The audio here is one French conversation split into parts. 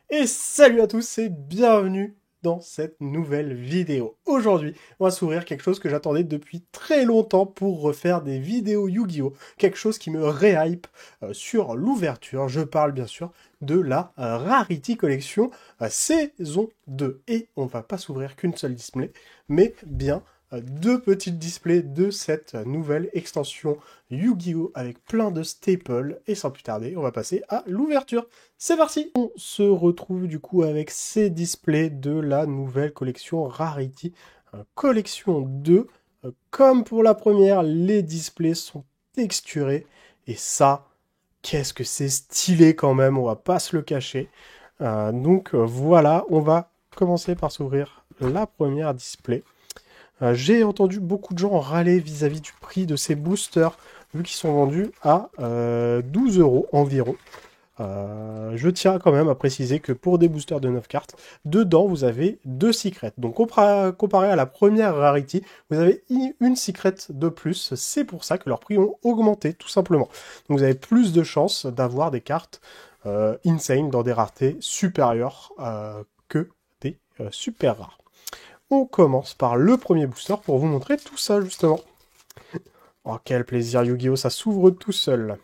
Et salut à tous et bienvenue dans cette nouvelle vidéo. Aujourd'hui, on va s'ouvrir quelque chose que j'attendais depuis très longtemps pour refaire des vidéos Yu-Gi-Oh! Quelque chose qui me réhype sur l'ouverture. Je parle bien sûr de la Rarity Collection saison 2. Et on va pas s'ouvrir qu'une seule display, mais bien deux petites displays de cette nouvelle extension Yu-Gi-Oh! Avec plein de staples. Et sans plus tarder, on va passer à l'ouverture. C'est parti! On se retrouve du coup avec ces displays de la nouvelle collection Rarity, collection 2. Comme pour la première, les displays sont texturés. Et ça, qu'est-ce que c'est stylé quand même, on va pas se le cacher. Voilà, on va commencer par s'ouvrir la première display. J'ai entendu beaucoup de gens râler vis-à-vis du prix de ces boosters, vu qu'ils sont vendus à 12 € environ. Je tiens quand même à préciser que pour des boosters de 9 cartes, dedans vous avez 2 secrets. Donc comparé à la première Rarity, vous avez une secret de plus. C'est pour ça que leurs prix ont augmenté, tout simplement. Donc vous avez plus de chances d'avoir des cartes insane dans des raretés supérieures que des super rares. On commence par le premier booster pour vous montrer tout ça, justement. Oh, quel plaisir, Yu-Gi-Oh! Ça s'ouvre tout seul.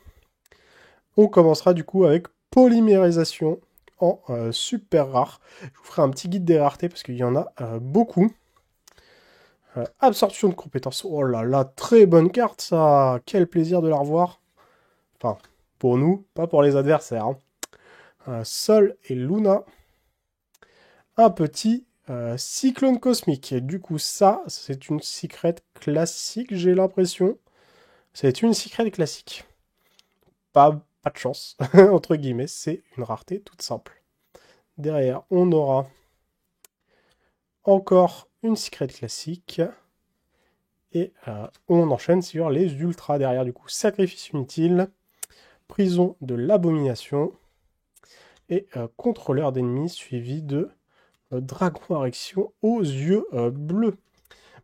On commencera du coup avec polymérisation en super rare. Je vous ferai un petit guide des raretés parce qu'il y en a beaucoup. Absorption de compétences. Oh là là, très bonne carte ça. Quel plaisir de la revoir. Enfin, pour nous, pas pour les adversaires. Sol et Luna. Un petit cyclone cosmique. Et du coup, ça, c'est une secret classique, j'ai l'impression. C'est une secret classique. Pas de chance, entre guillemets, c'est une rareté toute simple. Derrière, on aura encore une secret classique. Et on enchaîne sur les ultras derrière, du coup. Sacrifice inutile, prison de l'abomination et contrôleur d'ennemis suivi de dragon érection aux yeux bleus.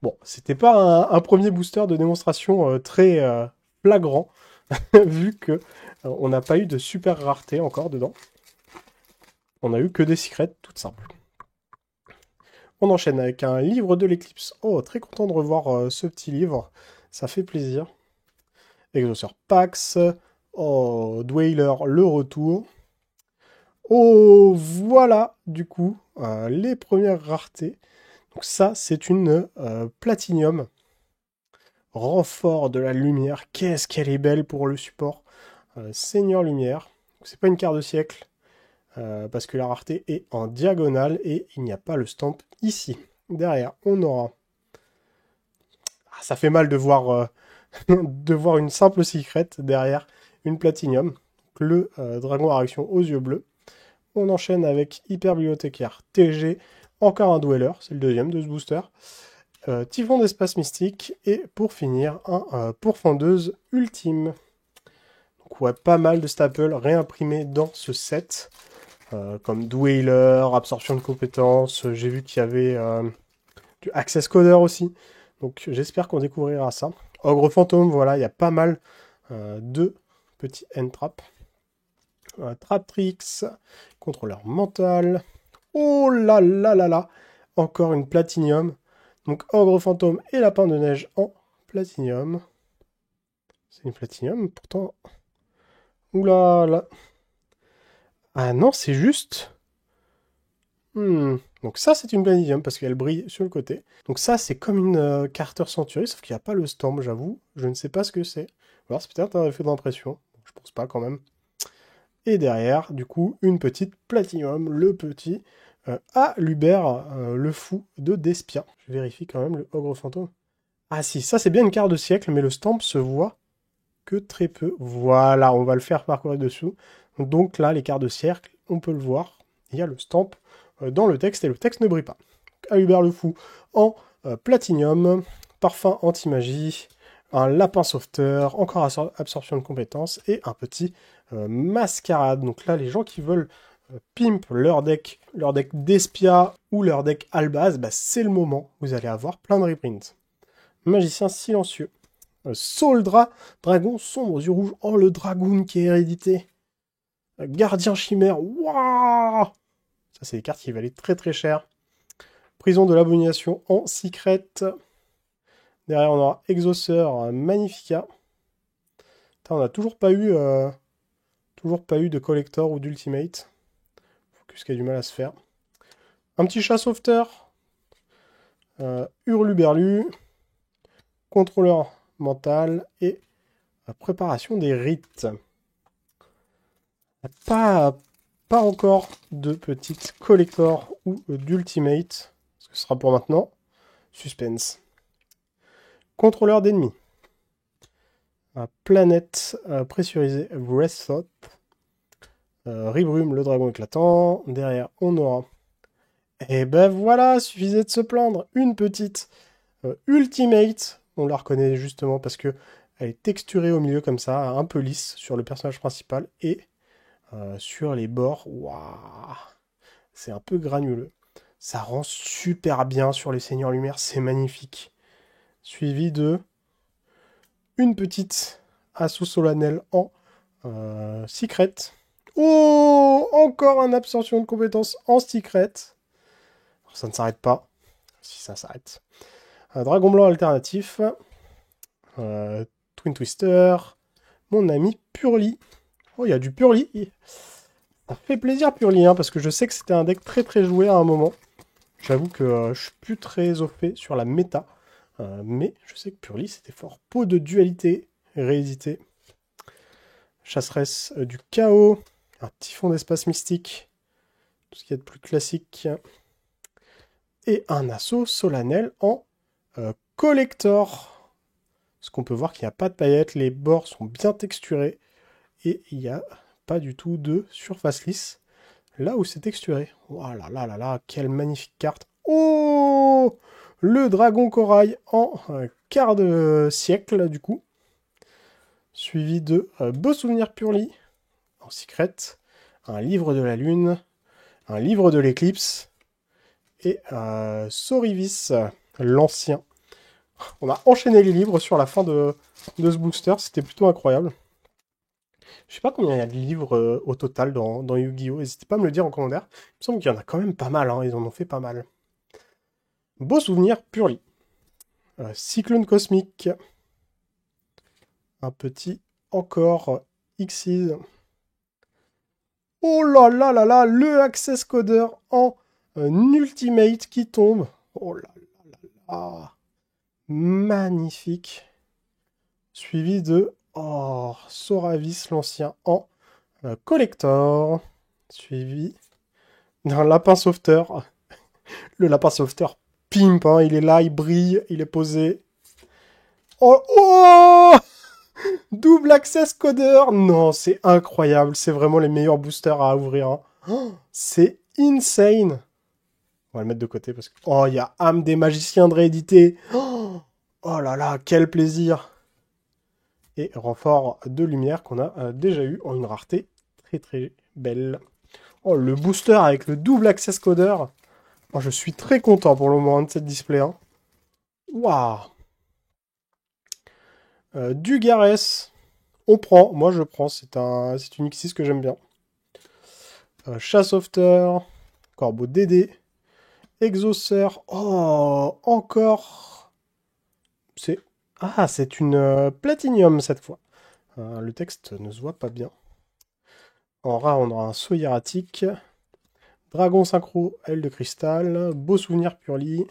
Bon, c'était pas un premier booster de démonstration très flagrant, vu que on n'a pas eu de super rareté encore dedans. On a eu que des secrets toutes simples. On enchaîne avec un livre de l'éclipse. Oh, très content de revoir ce petit livre. Ça fait plaisir. Exauceur Pax. Oh, Dweller, le retour. Oh, voilà, du coup, les premières raretés. Donc ça, c'est une Platinium. Renfort de la lumière. Qu'est-ce qu'elle est belle pour le support. Seigneur Lumière. C'est pas une carte de siècle. Parce que la rareté est en diagonale et il n'y a pas le stamp ici. Derrière, on aura... Ah, ça fait mal de voir, de voir une simple secret derrière une Platinium. Le dragon à réaction aux yeux bleus. On enchaîne avec Hyper Bibliothécaire TG. Encore un Dweller, c'est le deuxième de ce booster. Typhon d'espace mystique. Et pour finir, un Pourfendeuse ultime. Donc ouais, pas mal de staples réimprimés dans ce set. Comme Dweller, absorption de compétences. J'ai vu qu'il y avait du Access Coder aussi. Donc j'espère qu'on découvrira ça. Ogre fantôme, voilà, il y a pas mal de petits end-traps. Traptrix, contrôleur mental. Oh là là là là. Encore une platinium. Donc ogre fantôme et lapin de neige en platinium. C'est une platinium, pourtant... Oula là. Ah non, c'est juste... Donc ça, c'est une Platinium parce qu'elle brille sur le côté. Donc ça, c'est comme une Carter Century, sauf qu'il n'y a pas le stamp, j'avoue. Je ne sais pas ce que c'est. Alors c'est peut-être un effet d'impression. Je pense pas quand même. Et derrière, du coup, une petite Platinium, le petit Alubert, le fou de Despia. Je vérifie quand même le Ogre Fantôme. Ah si, ça c'est bien une carte de siècle, mais le stamp se voit que très peu. Voilà, on va le faire parcourir dessous. Donc là, les cartes de siècle, on peut le voir. Il y a le stamp dans le texte et le texte ne brille pas. Hubert le Fou en platinium, parfum anti-magie, un lapin sauveteur, encore absorption de compétences et un petit mascarade. Donc là, les gens qui veulent pimp leur deck d'Espia ou leur deck Albaz, bah, c'est le moment. Vous allez avoir plein de reprints. Magicien silencieux. Soldra, dragon sombre aux yeux rouges. Oh, le dragoon qui est hérédité. Gardien chimère. Waouh! Ça, c'est des cartes qui valaient très très cher. Prison de l'abomination en secret. Derrière, on aura Exauceur Magnifica. Putain, on n'a toujours pas eu de collector ou d'ultimate. Focus qui a du mal à se faire. Un petit chat sauveteur. Hurluberlu. Contrôleur mental. Et préparation des rites. Pas encore de petites collector ou d'ultimate. Ce sera pour maintenant. Suspense. Contrôleur d'ennemis. Planète pressurisée Breaththought. Ribrume, le dragon éclatant. Derrière, on aura... Et ben voilà, suffisait de se plaindre. Une petite ultimate. On la reconnaît justement parce que elle est texturée au milieu comme ça, un peu lisse sur le personnage principal. Et sur les bords, waouh, c'est un peu granuleux. Ça rend super bien sur les Seigneurs Lumière, c'est magnifique. Suivi de une petite assaut solennel en secret. Oh, encore un absorption de compétences en secret. Ça ne s'arrête pas. Si ça s'arrête. Un dragon blanc alternatif. Twin Twister. Mon ami Purly. Oh, il y a du Purly. Ça fait plaisir Purly, hein, parce que je sais que c'était un deck très très joué à un moment. J'avoue que je suis plus très au fait sur la méta. Mais je sais que Purly c'était fort. Peau de dualité, réédité. Chasseresse du chaos. Un typhon d'espace mystique. Tout ce qu'il y a de plus classique. Et un assaut solennel en collector. Parce qu'on peut voir qu'il n'y a pas de paillettes. Les bords sont bien texturés. Et il n'y a pas du tout de surface lisse. Là où c'est texturé. Oh là là là là, quelle magnifique carte. Oh, le dragon corail en quart de siècle, du coup. Suivi de Beau Souvenir Purly en secret. Un livre de la lune. Un livre de l'éclipse. Et Sorivis, l'ancien. On a enchaîné les livres sur la fin de ce booster. C'était plutôt incroyable. Je sais pas combien il y a de livres au total dans Yu-Gi-Oh! N'hésitez pas à me le dire en commentaire. Il me semble qu'il y en a quand même pas mal, hein. Ils en ont fait pas mal. Beau Souvenir Purly. Cyclone cosmique. Un petit encore Xyz. Oh là là là là, le Access Coder en Ultimate qui tombe. Oh là là là là. Magnifique. Suivi de Soravis l'ancien en collector. Suivi d'un lapin sauveteur. Le lapin sauveteur pimp, hein, il est là, il brille, il est posé. Oh, double access coder. Non, c'est incroyable. C'est vraiment les meilleurs boosters à ouvrir. Hein. Oh, c'est insane. On va le mettre de côté parce que... Oh, il y a âme des magiciens de réédité. Oh là là, quel plaisir. Et renfort de lumière qu'on a déjà eu en une rareté très très belle. Oh, le booster avec le double access coder. Oh, je suis très content pour le moment de cette display. Hein. Waouh. Du Garès. On prend. Moi, je prends. C'est une X6 que j'aime bien. Chassofter. Corbeau DD. Exauceur. Oh, encore. C'est une Platinium cette fois. Le texte ne se voit pas bien. En rare, on aura un saut hiératique. Dragon synchro, aile de cristal. Beau souvenir Purly.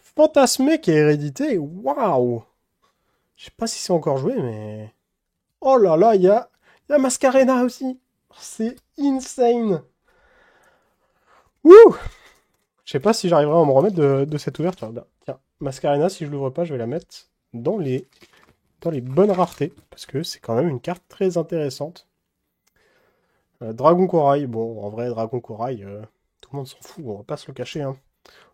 Fantasmé qui est hérédité. Waouh! Je sais pas si c'est encore joué, mais... Oh là là, il y a Mascarena aussi. C'est insane. Wouh! Je sais pas si j'arriverai à me remettre de cette ouverture. Tiens, Mascarena, si je l'ouvre pas, je vais la mettre dans les bonnes raretés. Parce que c'est quand même une carte très intéressante. Dragon Corail. Bon, en vrai, Dragon Corail, tout le monde s'en fout. On va pas se le cacher. Hein.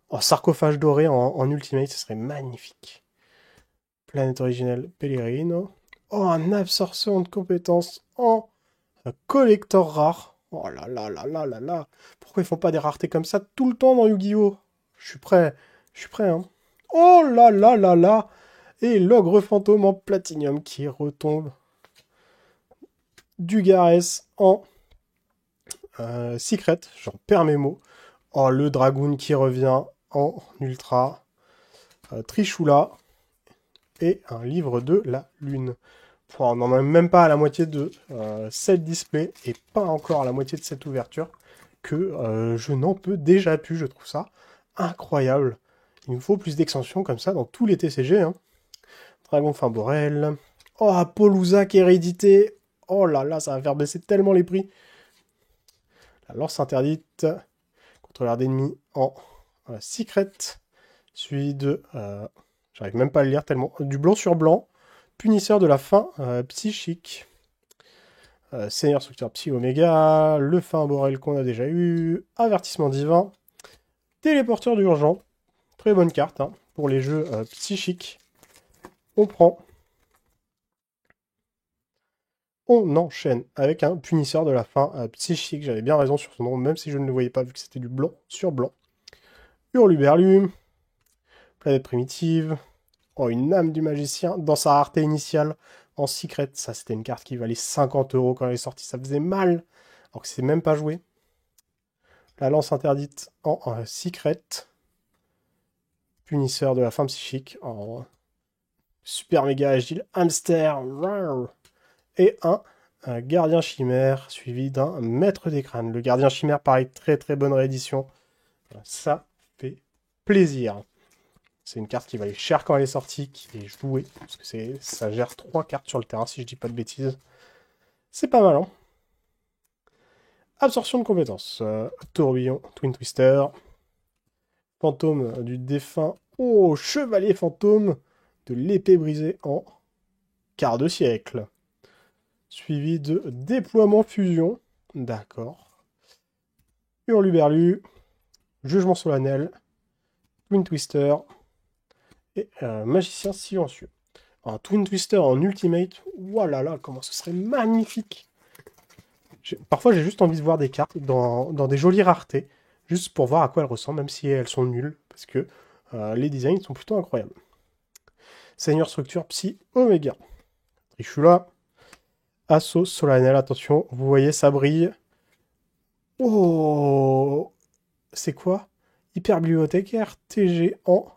Oh, sarcophage doré en ultimate, ce serait magnifique. Planète originelle Pellerino. Oh, un absorption de compétences en collector rare. Oh là là là là là là. Pourquoi ils font pas des raretés comme ça tout le temps dans Yu-Gi-Oh! Je suis prêt, hein. Oh là là là là. Et l'ogre fantôme en platinium qui retombe. Du Garès en Secret, j'en perds mes mots. Oh, le Dragoon qui revient en ultra. Trishula. Et un livre de la lune. On n'en est même pas à la moitié de cette display et pas encore à la moitié de cette ouverture que je n'en peux déjà plus. Je trouve ça incroyable. Il nous faut plus d'extensions comme ça dans tous les TCG. Hein. Dragon Fimborel. Oh, Apollousa qui est réédité. Oh là là, ça va faire baisser tellement les prix. La lance interdite. Contrôleur d'ennemis en Secret. Suivi de... j'arrive même pas à le lire tellement. Du blanc sur blanc. Punisseur de la fin psychique. Seigneur Structure Psy Oméga. Le Fimborel qu'on a déjà eu. Avertissement divin. Téléporteur d'urgence. Très bonne carte hein, pour les jeux psychiques. On prend. On enchaîne avec un punisseur de la fin psychique. J'avais bien raison sur son nom, même si je ne le voyais pas vu que c'était du blanc sur blanc. Hurluberlu. Planète primitive. Oh, une âme du magicien dans sa rareté initiale en secret. Ça, c'était une carte qui valait 50 € quand elle est sortie. Ça faisait mal, alors que c'est même pas joué. La lance interdite en secret. Punisseur de la fin psychique en super méga agile hamster. Et un gardien chimère suivi d'un maître des crânes. Le gardien chimère, pareil, très très bonne réédition. Ça fait plaisir. C'est une carte qui valait cher quand elle est sortie, qui est jouée, parce que ça gère 3 cartes sur le terrain, si je dis pas de bêtises. C'est pas mal, hein. Absorption de compétences. Tourbillon, Twin Twister. Fantôme du défunt. Oh, Chevalier fantôme de l'épée brisée en quart de siècle. Suivi de Déploiement fusion. D'accord. Hurluberlu. Jugement solennel. Twin Twister. Et Magicien silencieux. Un Twin Twister en Ultimate. Voilà là, comment ce serait magnifique. Parfois, j'ai juste envie de voir des cartes dans des jolies raretés, juste pour voir à quoi elles ressemblent, même si elles sont nulles, parce que les designs sont plutôt incroyables. Seigneur Structure Psy Oméga. Trishula. Assaut solennel, attention, vous voyez, ça brille. Oh, c'est quoi? Hyper bibliothécaire, TG en...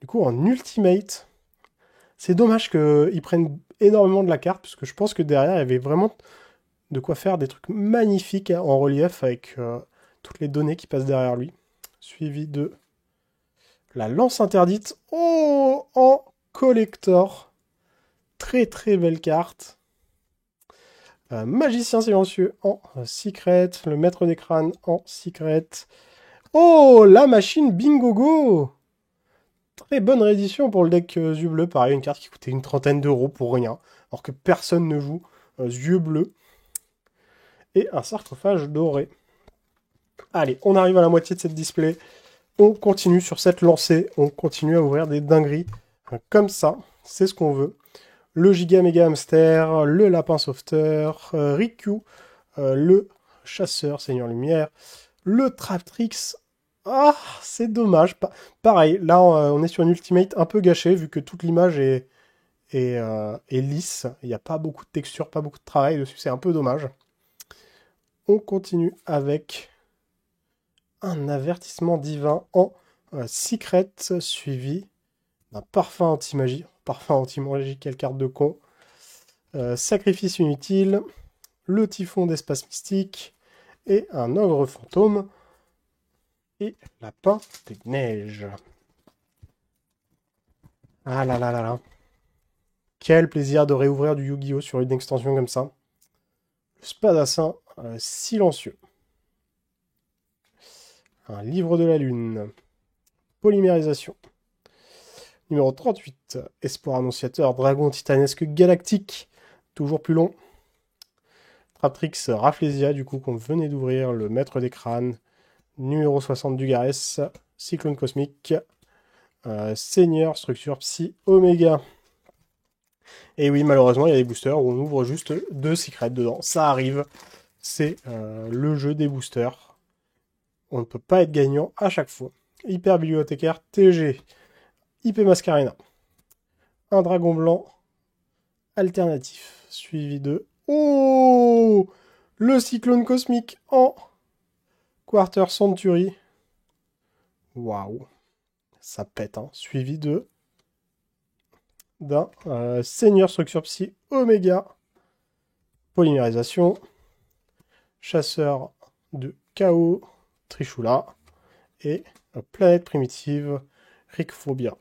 Du coup, en Ultimate. C'est dommage qu'ils prennent énormément de la carte, parce que je pense que derrière, il y avait vraiment de quoi faire des trucs magnifiques en relief avec toutes les données qui passent derrière lui. Suivi de la lance interdite. Oh, en collector. Très très belle carte. Magicien silencieux en secret. Le maître des crânes en secret. Oh, la machine Bingogo. Très bonne réédition pour le deck yeux bleus. Pareil, une carte qui coûtait une trentaine d'euros pour rien. Alors que personne ne joue yeux bleus. Et un sarcophage doré. Allez, on arrive à la moitié de cette display. On continue sur cette lancée. On continue à ouvrir des dingueries. Comme ça, c'est ce qu'on veut. Le Giga Mega Hamster, le Lapin Sauveteur, Riku, le Chasseur Seigneur Lumière, le Traptrix. Ah, c'est dommage. Pareil, là, on est sur une Ultimate un peu gâchée, vu que toute l'image est lisse. Il n'y a pas beaucoup de texture, pas beaucoup de travail dessus. C'est un peu dommage. On continue avec un avertissement divin en secret, suivi d'un parfum anti-magie. Parfum anti-magie, quelle carte de con. Sacrifice inutile, le typhon d'espace mystique, et un ogre fantôme, et lapin des neiges. Ah là là là là. Quel plaisir de réouvrir du Yu-Gi-Oh! Sur une extension comme ça. Le Spadassin silencieux. Un livre de la lune. Polymérisation. Numéro 38. Espoir annonciateur. Dragon titanesque galactique. Toujours plus long. Traptrix Rafflesia, du coup, qu'on venait d'ouvrir. Le maître des crânes. Numéro 60 du Garès. Cyclone cosmique. Seigneur Structure Psy Oméga. Et oui, malheureusement, il y a des boosters où on ouvre juste 2 secrets dedans. Ça arrive. C'est le jeu des boosters. On ne peut pas être gagnant à chaque fois. Hyper bibliothécaire TG. IP Mascarena. Un dragon blanc alternatif. Suivi de... Oh, Le cyclone cosmique en Quarter Century. Waouh. Ça pète, hein. Suivi d'un Seigneur Structure Psy Oméga. Polymérisation. Chasseur de chaos Trishula. Et Planète Primitive Rickphobia.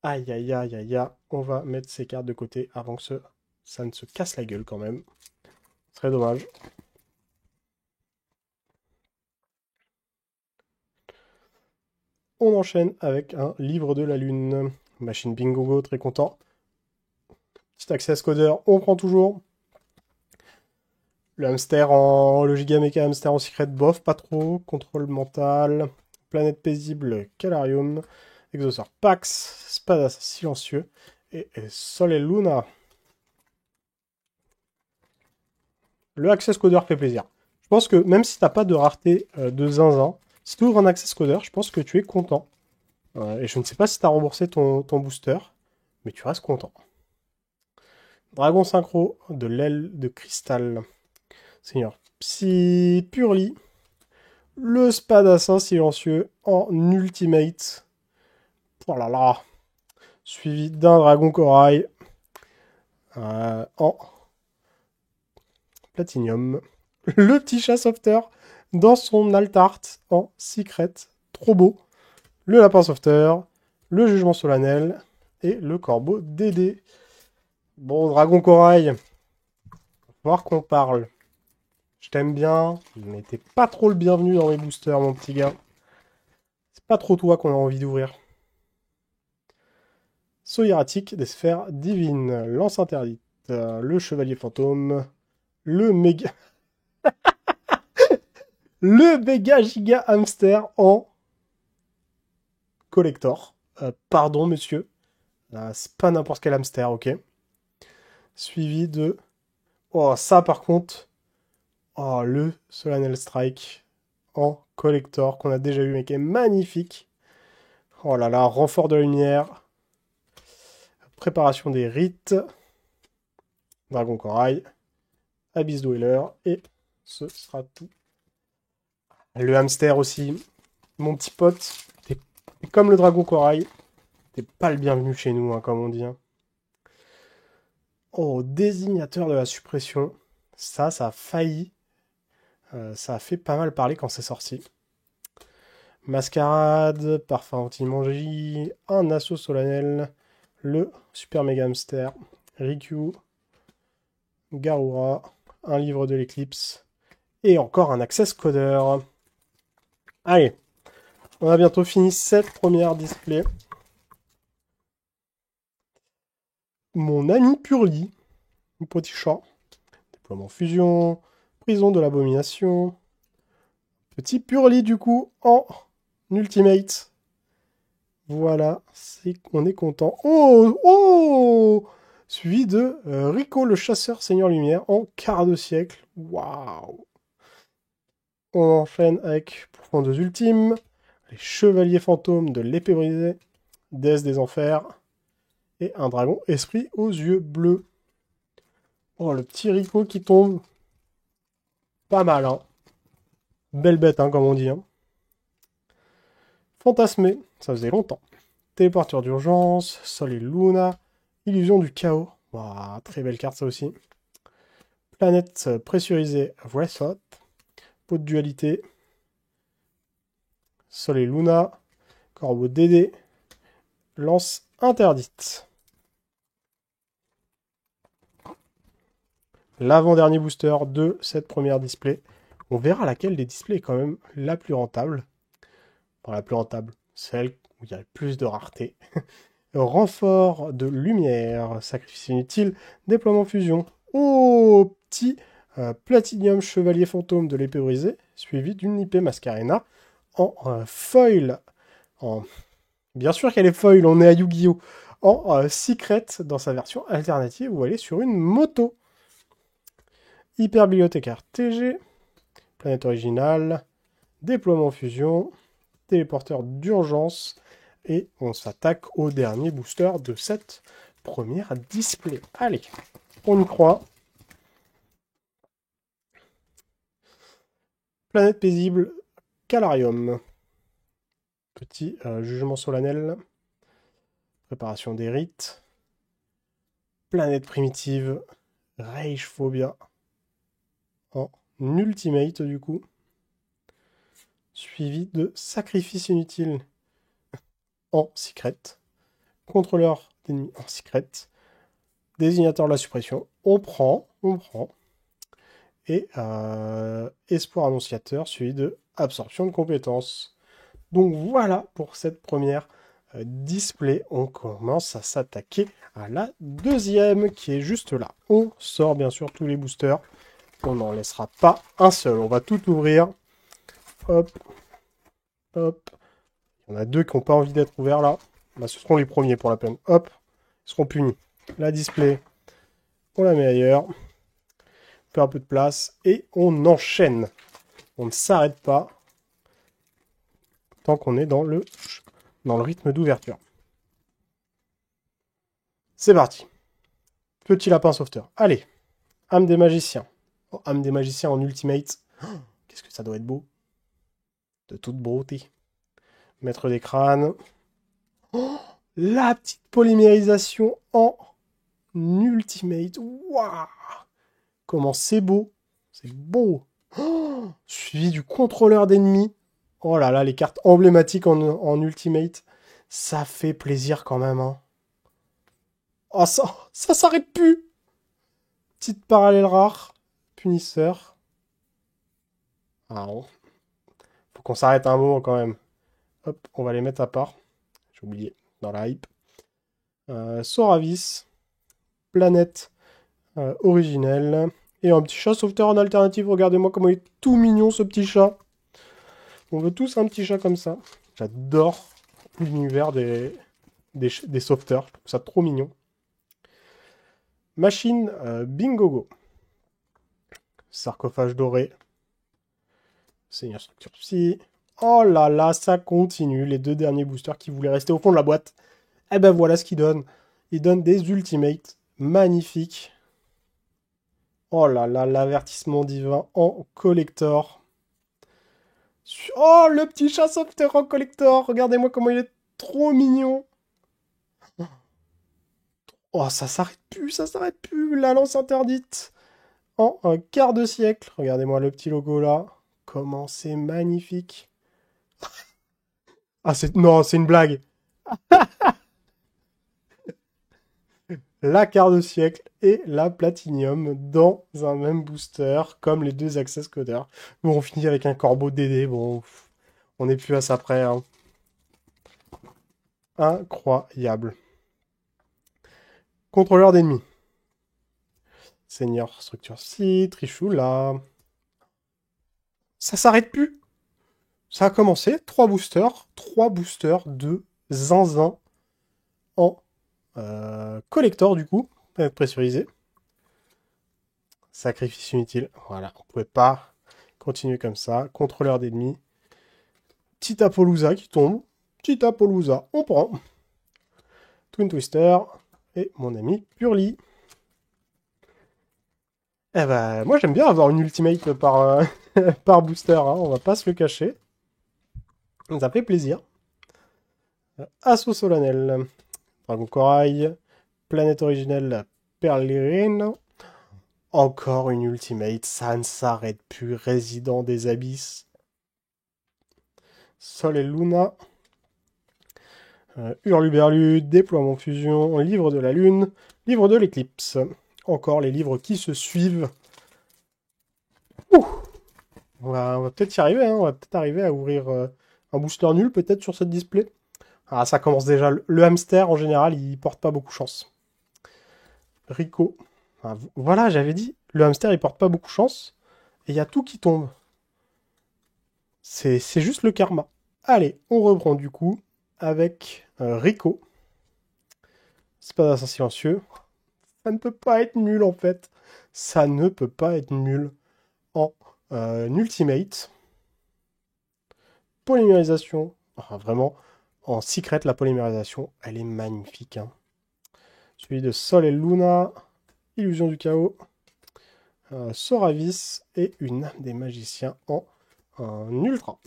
Aïe aïe aïe aïe aïe. On va mettre ces cartes de côté avant que ça ne se casse la gueule quand même. Très dommage. On enchaîne avec un livre de la lune. Machine Bingo, très content. Petit access codeur, on prend toujours. Le hamster le Gigamecha hamster en secret, bof, pas trop. Contrôle mental. Planète paisible, Calarium. Exauceur Pax. Spadas silencieux. Et Sol et Luna. Le access codeur fait plaisir. Je pense que même si t'as pas de rareté de zinzin, si tu ouvres un access codeur, je pense que tu es content. Et je ne sais pas si tu as remboursé ton booster, mais tu restes content. Dragon synchro de l'aile de cristal. Seigneur Psy Purli. Le spadassin silencieux en ultimate. Oh là là. Suivi d'un dragon corail en platinium. Le petit chat sauveteur dans son altart en secret. Trop beau. Le lapin sauveteur, le jugement solennel et le corbeau Dédé. Bon, dragon corail, voir qu'on parle. Je t'aime bien, mais t'es pas trop le bienvenu dans mes boosters, mon petit gars. C'est pas trop toi qu'on a envie d'ouvrir. Saut hiératique des sphères divines, lance interdite, le chevalier fantôme, le méga... le méga giga hamster en collector. Pardon, monsieur. C'est pas n'importe quel hamster, ok. Suivi de... Oh, ça par contre... Oh, le Solennel Strike en collector qu'on a déjà eu, mais qui est magnifique. Oh là là, renfort de la lumière. Préparation des rites. Dragon Corail. Abyss Dweller. Et ce sera tout. Le hamster aussi. Mon petit pote, t'es comme le Dragon Corail. T'es pas le bienvenu chez nous, hein, comme on dit. Hein. Oh, désignateur de la suppression. Ça a failli. Ça a fait pas mal parler quand c'est sorti. Mascarade, parfum anti-magie, un assaut solennel, le super méga hamster, Rikyu, Garura, un livre de l'éclipse et encore un access codeur. Allez, on a bientôt fini cette première display. Mon ami Purli, mon petit chat, déploiement fusion, prison de l'abomination, petit Purli du coup en ultimate. Voilà, on est content. Oh, oh, suivi de Rico le chasseur Seigneur Lumière en quart de siècle. Waouh. On enchaîne avec Profondeuse Ultime, les Chevaliers Fantômes de l'épée brisée, Déesse des Enfers, et un dragon esprit aux yeux bleus. Oh, le petit Rico qui tombe. Pas mal, hein. Belle bête, hein, comme on dit. Hein. Fantasmé, ça faisait longtemps. Téléporteur d'urgence, Sol et Luna, Illusion du chaos. Wow, très belle carte ça aussi. Planète pressurisée, Wrathot. Pot de dualité. Sol et Luna. Corbeau Dédé. Lance interdite. L'avant-dernier booster de cette première display. On verra laquelle des displays est quand même la plus rentable. Enfin, la plus rentable. Celle où il y a plus de rareté. Renfort de lumière, sacrifice inutile, déploiement fusion. Oh, petit Platinium Chevalier Fantôme de l'épée brisée, suivi d'une IP Mascarena en foil. Bien sûr qu'elle est foil, on est à Yu-Gi-Oh! En secret dans sa version alternative où elle est sur une moto. Hyper bibliothécaire TG, planète originale, déploiement fusion, téléporteur d'urgence. Et on s'attaque au dernier booster de cette première display. Allez, on y croit. Planète paisible, Calarium. Petit jugement solennel. Préparation des rites. Planète primitive, Rage Phobia. En ultimate du coup. Suivi de sacrifice inutile en secret. Contrôleur d'ennemis en secret. Désignateur de la suppression. On prend. Et espoir annonciateur suivi de absorption de compétences. Donc voilà pour cette première display. On commence à s'attaquer à la deuxième qui est juste là. On sort bien sûr tous les boosters. On n'en laissera pas un seul. On va tout ouvrir. Hop. Hop. Il y en a deux qui n'ont pas envie d'être ouverts là. Bah, ce seront les premiers pour la peine. Hop. Ils seront punis. La display. On la met ailleurs. On fait un peu de place. Et on enchaîne. On ne s'arrête pas. Tant qu'on est dans le rythme d'ouverture. C'est parti. Petit lapin sauveteur. Allez. Âme des magiciens. Oh, âme des magiciens en ultimate. Oh, qu'est-ce que ça doit être beau. De toute beauté. Maître des crânes. Oh, la petite polymérisation en ultimate. Waouh. Comment c'est beau. C'est beau. Oh, suivi du contrôleur d'ennemis. Oh là là, les cartes emblématiques en ultimate. Ça fait plaisir quand même. Hein. Oh, ça s'arrête plus. Petite parallèle rare. Punisseur. Ah bon. Faut qu'on s'arrête un moment quand même. Hop, on va les mettre à part. J'ai oublié, dans la hype. Soravis. Planète originelle. Et un petit chat sauveteur en alternative. Regardez-moi comment il est tout mignon ce petit chat. On veut tous un petit chat comme ça. J'adore l'univers des sauveteurs. Je trouve ça trop mignon. Machine Bingogo. Sarcophage doré. Seigneur structure psy. Oh là là, ça continue. Les deux derniers boosters qui voulaient rester au fond de la boîte. Eh ben voilà ce qu'ils donnent. Ils donnent des ultimates magnifiques. Oh là là, l'avertissement divin en collector. Oh, le petit chat sauveteur en collector. Regardez-moi comment il est trop mignon. Oh, ça s'arrête plus, ça s'arrête plus. La lance interdite. En un quart de siècle. Regardez-moi le petit logo là. Comment c'est magnifique. Ah, non, c'est une blague. La quart de siècle et la platinium dans un même booster, comme les deux access coders. Bon, on finit avec un corbeau DD. Bon, on n'est plus à ça près. Hein. Incroyable. Contrôleur d'ennemis. Seigneur structure si, Trichoula. Ça s'arrête plus. Ça a commencé. 3 boosters de zinzin en collector du coup, planète pressurisée. Sacrifice inutile. Voilà, on pouvait pas continuer comme ça. Contrôleur d'ennemis. Petit Apollousa qui tombe. Petit Apollousa, on prend. Twin Twister et mon ami Purly. Eh ben, moi j'aime bien avoir une ultimate par, par booster, hein, on va pas se le cacher. Ça fait plaisir. Assaut solennel. Dragon corail. Planète originelle Perlirine. Encore une ultimate, ça ne s'arrête plus. Résident des abysses. Sol et Luna. Hurluberlu, déploiement fusion, livre de la lune, livre de l'éclipse. Encore les livres qui se suivent. Ouh, on va peut-être y arriver, hein. On va peut-être arriver à ouvrir un booster nul peut-être sur cette display. Ah, ça commence déjà. Le hamster, en général, il porte pas beaucoup chance. Rico. Ah, voilà, j'avais dit. Le hamster, il porte pas beaucoup chance. Et il y a tout qui tombe. C'est juste le karma. Allez, on reprend du coup avec Rico. C'est pas d'assassin silencieux. Ça ne peut pas être nul en fait. Ça ne peut pas être nul en ultimate. Polymérisation. Ah, vraiment, en secret, la polymérisation, elle est magnifique. Hein. Celui de Sol et Luna. Illusion du chaos. Soravis et une âme des magiciens en un ultra.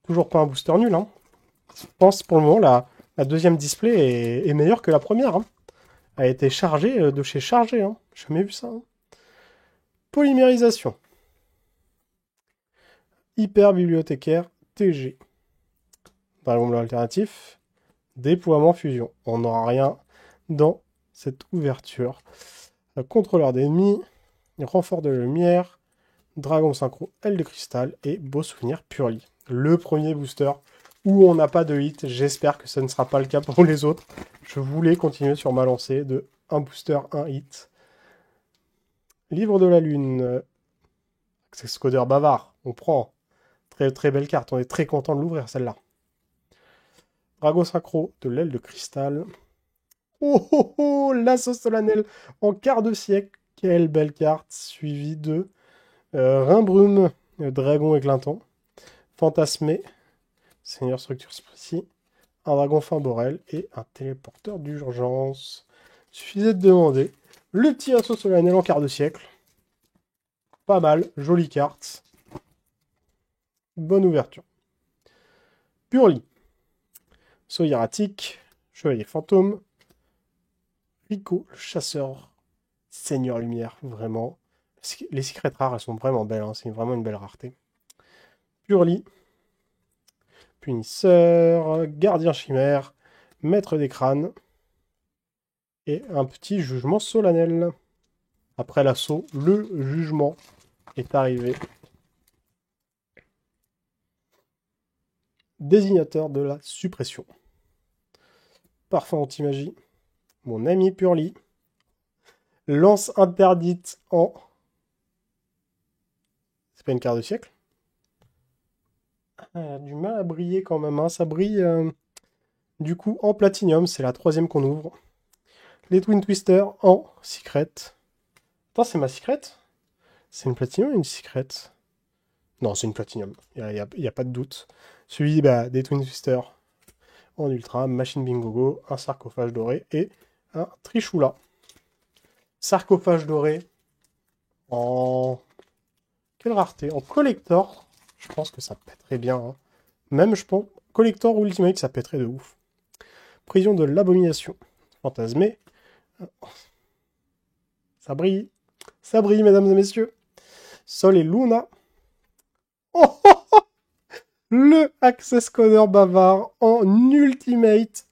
Toujours pas un booster nul, hein. Je pense pour le moment la deuxième display est meilleure que la première, hein. Elle a été chargée de chez chargé, hein. J'ai jamais vu ça, hein. Polymérisation. Hyper bibliothécaire TG. Dragon blanc alternatif. Déploiement fusion. On n'aura rien dans cette ouverture. Contrôleur d'ennemis. Renfort de lumière. Dragon synchro, aile de cristal. Et beau souvenir Purely. Le premier booster où on n'a pas de hit. J'espère que ce ne sera pas le cas pour les autres. Je voulais continuer sur ma lancée de un booster, un hit. Livre de la Lune. Access codeur bavard. On prend. Très très belle carte. On est très content de l'ouvrir celle-là. Dragon synchro de l'aile de cristal. Oh oh oh, l'assaut solennel en quart de siècle. Quelle belle carte. Suivi de Rimbrume, dragon éclatant. Fantasmé, seigneur structure spécie. Un dragon fin borel et un téléporteur d'urgence. Suffisait de demander. Le petit assaut solennel en quart de siècle. Pas mal, jolie carte. Bonne ouverture. Purely. Saut hiératique, chevalier fantôme, Rico, le chasseur, seigneur lumière, vraiment. Les secrets rares, elles sont vraiment belles, hein, c'est vraiment une belle rareté. Purely, punisseur, gardien chimère, maître des crânes, et un petit jugement solennel. Après l'assaut, le jugement est arrivé. Désignateur de la suppression. Parfum anti-magie. Mon ami Purely. Lance interdite en... C'est pas une quart de siècle. Elle a du mal à briller quand même, hein. Ça brille du coup en platinium. C'est la troisième qu'on ouvre. Les Twin Twisters en secret. Attends, c'est ma secret? C'est une platinium ou une secret? Non, c'est une platinium. Il n'y a pas de doute. Suivi des Twin Twisters en ultra, Machine Bingogo, un sarcophage doré et un Trichoula. Sarcophage doré en... Quelle rareté? En collector, je pense que ça pèterait bien. Hein. Même, je pense, collector ou ultimate, ça pèterait de ouf. Prison de l'abomination. Fantasmé. Ça brille. Ça brille, mesdames et messieurs. Sol et Luna. Oh, oh, oh, le Access Codeur bavard en ultimate.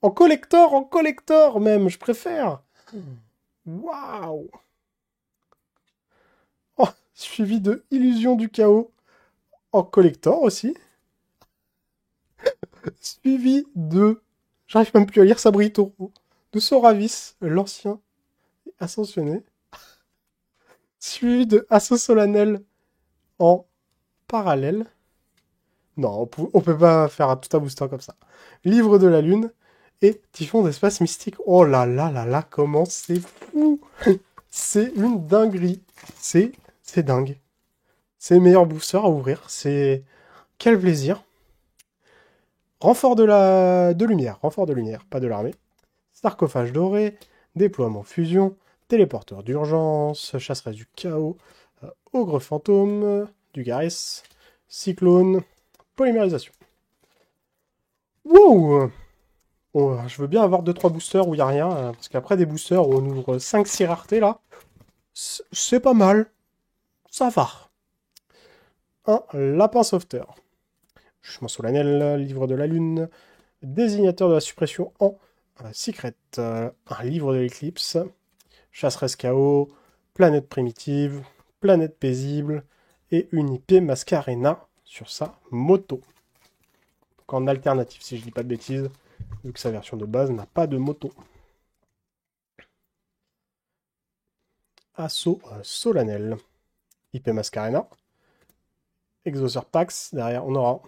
En collector même, je préfère. Waouh. Oh, suivi de Illusion du chaos en collector aussi. Suivi de... J'arrive même plus à lire, Sabrito. De Soravis, l'ancien ascensionné. Suivi de Assaut solennel en parallèle. Non, on peut pas faire tout un booster comme ça. Livre de la Lune et Typhon d'espace mystique. Oh là là là là, comment c'est fou. C'est une dinguerie. C'est dingue. C'est le meilleur booster à ouvrir. C'est... Quel plaisir. Renfort de lumière, pas de l'armée. Sarcophage doré, déploiement fusion, téléporteur d'urgence, chasseresse du chaos, ogre fantôme, du Garès, cyclone, polymérisation. Wow. Oh, je veux bien avoir 2-3 boosters où il n'y a rien, parce qu'après des boosters où on ouvre 5-6 raretés là, c'est pas mal. Ça va. Un lapin sauveteur. Jugement solennel, livre de la lune, désignateur de la suppression en secret, un livre de l'éclipse, chasseresse chaos, planète primitive, planète paisible et une IP Mascarena sur sa moto. Donc en alternative, si je dis pas de bêtises, vu que sa version de base n'a pas de moto. Assaut solennel, IP Mascarena, Exauceur Pax, derrière on aura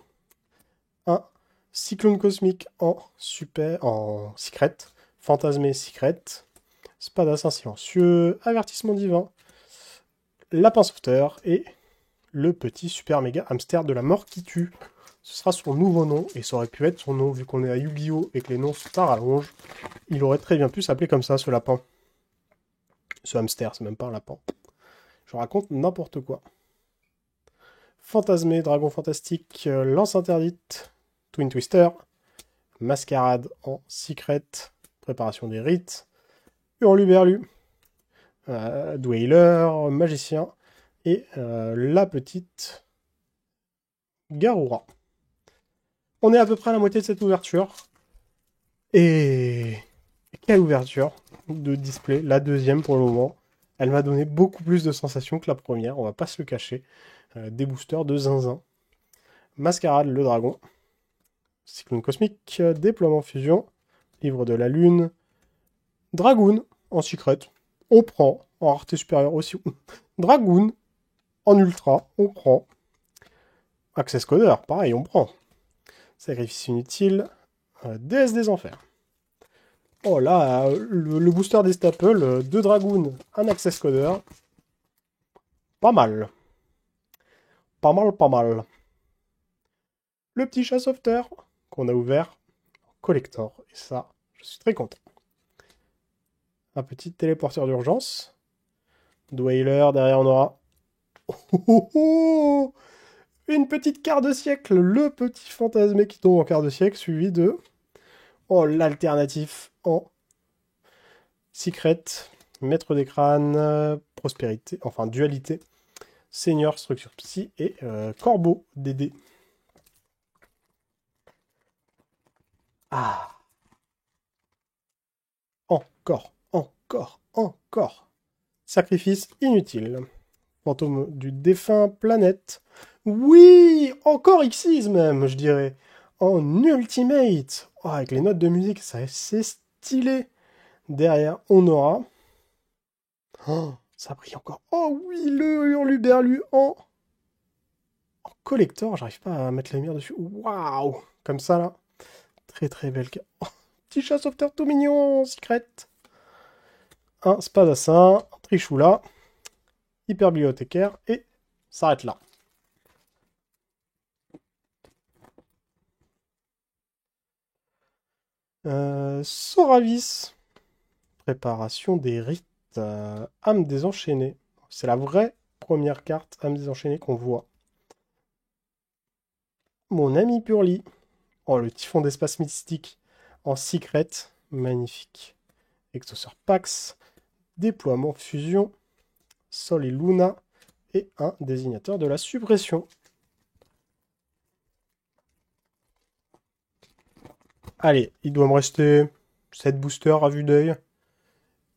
un cyclone cosmique en secret, fantasmé secret, spadassin silencieux, avertissement divin, lapin sauveteur et le petit super méga hamster de la mort qui tue. Ce sera son nouveau nom et ça aurait pu être son nom vu qu'on est à Yu-Gi-Oh et que les noms sont à rallonge. Il aurait très bien pu s'appeler comme ça ce lapin. Ce hamster, c'est même pas un lapin. Je raconte n'importe quoi. Fantasmé, Dragon Fantastique, Lance Interdite, Twin Twister, Mascarade en Secret, Préparation des Rites, Hurluberlu, Dweller, Magicien, et la petite Garura. On est à peu près à la moitié de cette ouverture. Et quelle ouverture de display, la deuxième pour le moment. Elle m'a donné beaucoup plus de sensations que la première, on va pas se le cacher. Des boosters de zinzin. Mascarade, le dragon. Cyclone cosmique, déploiement fusion, livre de la lune, Dragoon en secret, on prend, en rareté supérieure aussi. Dragoon en ultra, on prend. Access Coder, pareil, on prend. Sacrifice inutile, déesse des enfers. Oh là, le booster des staples, 2 Dragoon, un Access Coder. Pas mal. Pas mal, pas mal. Le petit chat sauveteur qu'on a ouvert en collector. Et ça, je suis très content. Un petit téléporteur d'urgence. Dweller, derrière on aura... Oh, une petite quart de siècle. Le petit fantasmé qui tombe en quart de siècle, suivi de... Oh, l'alternatif en secret. Maître des crânes, prospérité, enfin dualité. Seigneur, structure psy et corbeau, DD. Ah. Encore, encore, encore. Sacrifice inutile. Fantôme du défunt, planète. Oui, encore Xyz même, je dirais. En ultimate. Oh, avec les notes de musique, ça c'est stylé. Derrière, on aura... Oh, ça brille encore. Oh oui, le Hurluberlu en collector. J'arrive pas à mettre la lumière dessus. Waouh. Comme ça, là. Très très belle. Oh, petit chat sauveteur tout mignon, secret. Un spadassin, un trichoula, hyper bibliothécaire, et s'arrête là. Soravis, préparation des rites, âme désenchaînée. C'est la vraie première carte âme désenchaînée qu'on voit. Mon ami Purly. Oh, le typhon d'espace mystique en secret, magnifique. Exauceur Pax, déploiement fusion, Sol et Luna, et un désignateur de la suppression. Allez, il doit me rester 7 boosters à vue d'œil.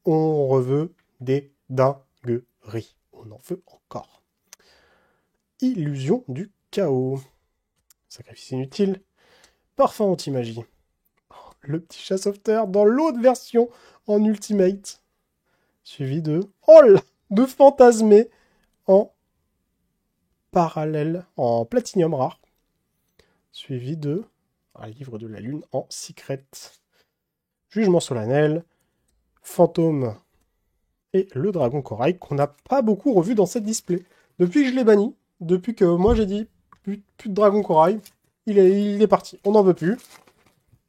On reveut des dingueries. On en veut encore. Illusion du chaos. Sacrifice inutile. Parfum anti-magie. Le petit chat sauveteur dans l'autre version en ultimate. Suivi de... Oh là, de fantasmé en parallèle, en platinium rare. Suivi de... un livre de la lune en secret. Jugement solennel. Fantôme et le dragon corail qu'on n'a pas beaucoup revu dans cette display. Depuis que je l'ai banni, depuis que moi j'ai dit plus de dragon corail, il est parti. On n'en veut plus.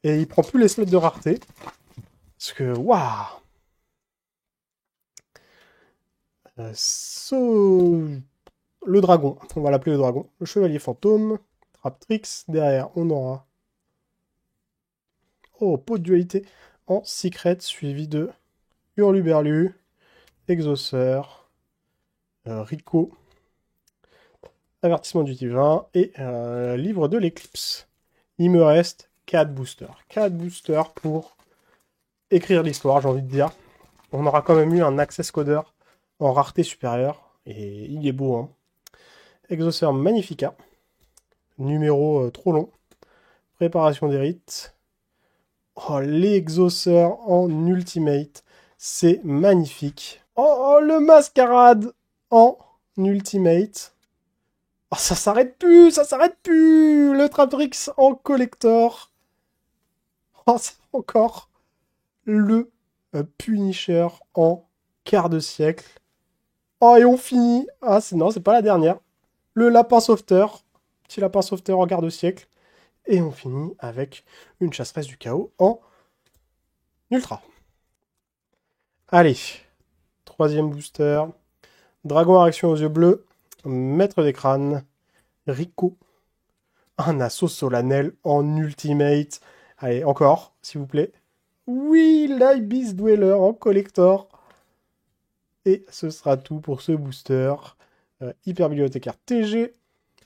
Et il prend plus les slots de rareté. Parce que, waouh. Le dragon, on va l'appeler le dragon. Le chevalier fantôme. Traptrix. Derrière, on aura... Oh, pot de dualité en secret, suivi de Hurluberlu, Exauceur, Rico, Avertissement du divin et livre de l'éclipse. Il me reste 4 boosters. 4 boosters pour écrire l'histoire, j'ai envie de dire. On aura quand même eu un access coder en rareté supérieure. Et il est beau, hein. Exauceur Magnifica. Numéro trop long. Préparation des rites. Oh, l'exauceur en ultimate. C'est magnifique. Oh, le mascarade en ultimate. Oh, ça s'arrête plus, ça s'arrête plus. Le Traptrix en collector. Oh, c'est encore le Punisher en quart de siècle. Oh, et on finit. Ah, non, c'est pas la dernière. Le lapin sauveteur. Petit lapin sauveteur en quart de siècle. Et on finit avec une chasseresse du chaos en ultra. Allez. Troisième booster. Dragon à réaction aux yeux bleus, Maître des crânes, Rico, un assaut solennel en ultimate. Allez, encore, s'il vous plaît. Oui, l'Ibis Dweller en collector. Et ce sera tout pour ce booster. Hyper bibliothécaire TG,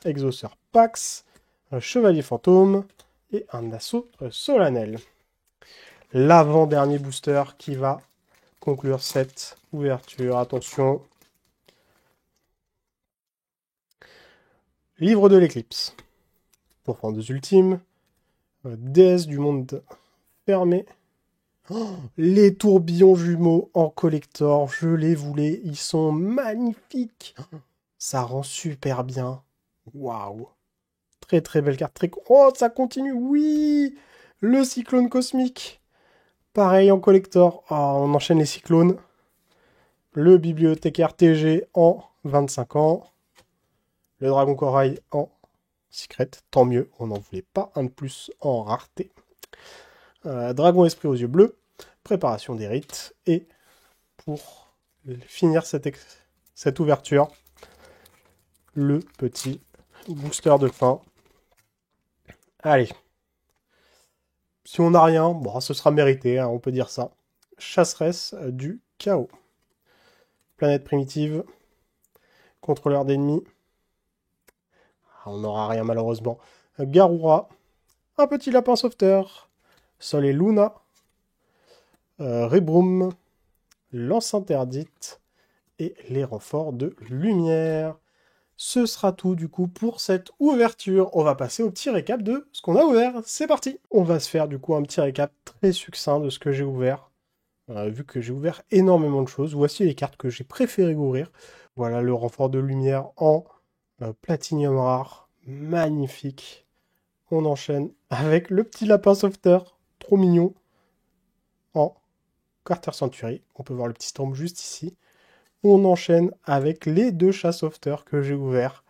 Exauceur Pax, un Chevalier Fantôme et un assaut solennel. L'avant-dernier booster qui va conclure cette ouverture. Attention. Livre de l'éclipse. Profondes ultimes. Déesse du monde fermé. Oh, les tourbillons jumeaux en collector, je les voulais, ils sont magnifiques. Ça rend super bien. Waouh. Très très belle carte. Oh, ça continue, oui. Le cyclone cosmique. Pareil en collector. Oh, on enchaîne les cyclones. Le bibliothécaire TG en 25 ans. Le dragon corail en secret. Tant mieux, on n'en voulait pas un de plus en rareté. Dragon esprit aux yeux bleus. Préparation des rites. Et pour finir cette ouverture, le petit booster de fin. Allez. Si on n'a rien, bon, ce sera mérité, hein, on peut dire ça. Chasseresse du chaos. Planète primitive. Contrôleur d'ennemis. On n'aura rien malheureusement. Garura. Un petit lapin sauveteur. Sol et Luna. Rebroom. Lance interdite. Et les renforts de lumière. Ce sera tout du coup pour cette ouverture. On va passer au petit récap de ce qu'on a ouvert. C'est parti. On va se faire du coup un petit récap très succinct de ce que j'ai ouvert. Vu que j'ai ouvert énormément de choses, voici les cartes que j'ai préféré ouvrir. Voilà le renfort de lumière en platinium rare. Magnifique. On enchaîne avec le petit lapin sauveteur. Trop mignon. En Carter Century. On peut voir le petit stamp juste ici. On enchaîne avec les deux chats sauveteurs que j'ai ouverts.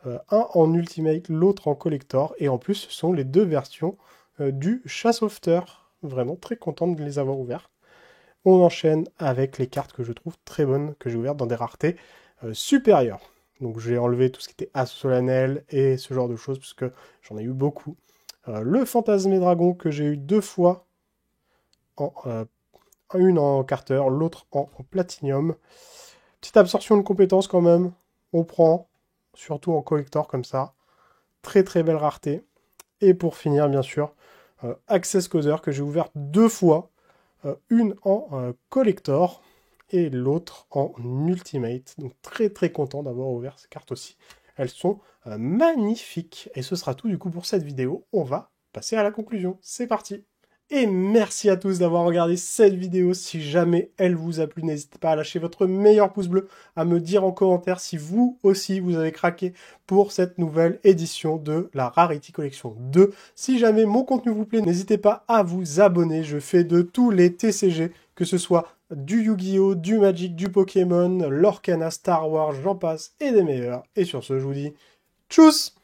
Un en Ultimate, l'autre en Collector. Et en plus, ce sont les deux versions du chat sauveteur. Vraiment très content de les avoir ouverts. On enchaîne avec les cartes que je trouve très bonnes, que j'ai ouvertes dans des raretés supérieures. Donc j'ai enlevé tout ce qui était Assaut solennel et ce genre de choses, parce que j'en ai eu beaucoup. Le Fantasmé Dragon que j'ai eu 2 fois, une en Carter, l'autre en Platinium. Petite absorption de compétences quand même, on prend, surtout en collector comme ça. Très très belle rareté. Et pour finir, bien sûr, Access Causeur que j'ai ouvert 2 fois. Une en collector et l'autre en ultimate. Donc très très content d'avoir ouvert ces cartes aussi. Elles sont magnifiques. Et ce sera tout du coup pour cette vidéo. On va passer à la conclusion. C'est parti! Et merci à tous d'avoir regardé cette vidéo. Si jamais elle vous a plu, n'hésitez pas à lâcher votre meilleur pouce bleu, à me dire en commentaire si vous aussi vous avez craqué pour cette nouvelle édition de la Rarity Collection 2. Si jamais mon contenu vous plaît, n'hésitez pas à vous abonner. Je fais de tous les TCG, que ce soit du Yu-Gi-Oh, du Magic, du Pokémon, l'Orcana, Star Wars, j'en passe, et des meilleurs. Et sur ce, je vous dis tchuss!